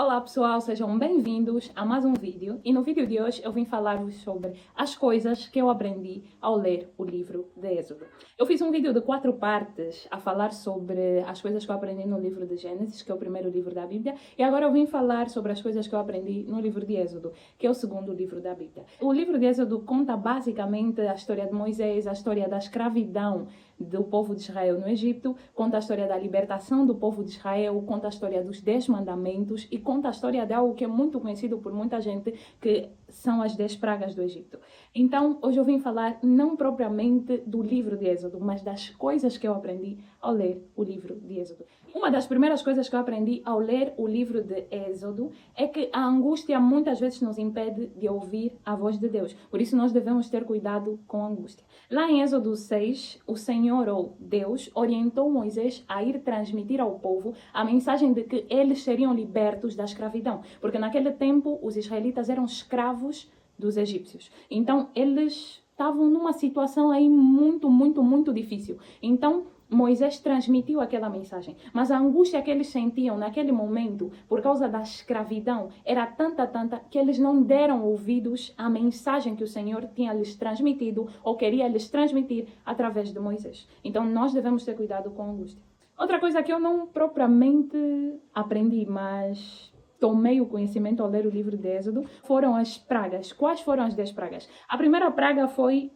Olá pessoal, sejam bem-vindos a mais um vídeo e no vídeo de hoje eu vim falar-vos sobre as coisas que eu aprendi ao ler o livro de Êxodo. Eu fiz um vídeo de 4 partes a falar sobre as coisas que eu aprendi no livro de Gênesis, que é o primeiro livro da Bíblia, e agora eu vim falar sobre as coisas que eu aprendi no livro de Êxodo, que é o segundo livro da Bíblia. O livro de Êxodo conta basicamente a história de Moisés, a história da escravidão do povo de Israel no Egito, conta a história da libertação do povo de Israel, conta a história dos 10 mandamentos e conta a história de algo que é muito conhecido por muita gente, que são as 10 pragas do Egito. Então, hoje eu vim falar não propriamente do livro de Êxodo, mas das coisas que eu aprendi ao ler o livro de Êxodo. Uma das primeiras coisas que eu aprendi ao ler o livro de Êxodo é que a angústia muitas vezes nos impede de ouvir a voz de Deus. Por isso nós devemos ter cuidado com a angústia. Lá em Êxodo 6, o Senhor ou Deus orientou Moisés a ir transmitir ao povo a mensagem de que eles seriam libertos da escravidão. Porque naquele tempo os israelitas eram escravos dos egípcios. Então eles estavam numa situação aí muito difícil. Então Moisés transmitiu aquela mensagem, mas a angústia que eles sentiam naquele momento, por causa da escravidão, era tanta, que eles não deram ouvidos à mensagem que o Senhor tinha lhes transmitido, ou queria lhes transmitir através de Moisés. Então nós devemos ter cuidado com a angústia. Outra coisa que eu não propriamente aprendi, mas tomei o conhecimento ao ler o livro de Êxodo, foram as pragas. Quais foram as 10 pragas? A primeira praga foi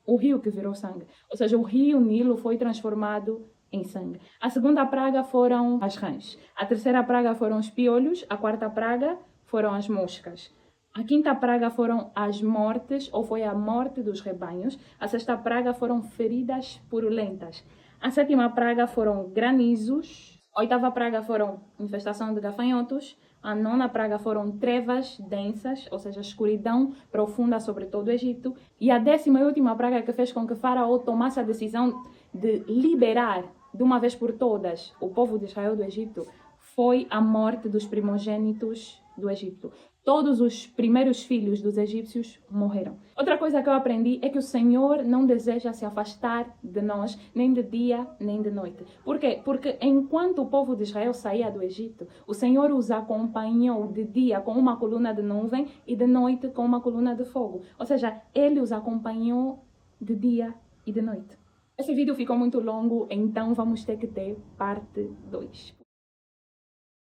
o rio que virou sangue. Ou seja, o rio Nilo foi transformado em sangue. A segunda praga foram as rãs. A terceira praga foram os piolhos. A quarta praga foram as moscas. A quinta praga foram as mortes, ou foi a morte dos rebanhos. A sexta praga foram feridas purulentas. A sétima praga foram granizos. A oitava praga foram infestação de gafanhotos. A nona praga foram trevas densas, ou seja, escuridão profunda sobre todo o Egito. E a 10ª e última praga que fez com que Faraó tomasse a decisão de liberar de uma vez por todas o povo de Israel do Egito foi a morte dos primogênitos do Egito. Todos os primeiros filhos dos egípcios morreram. Outra coisa que eu aprendi é que o Senhor não deseja se afastar de nós, nem de dia, nem de noite. Por quê? Porque enquanto o povo de Israel saía do Egito, o Senhor os acompanhou de dia com uma coluna de nuvem e de noite com uma coluna de fogo. Ou seja, Ele os acompanhou de dia e de noite. Esse vídeo ficou muito longo, então vamos ter que ter parte 2.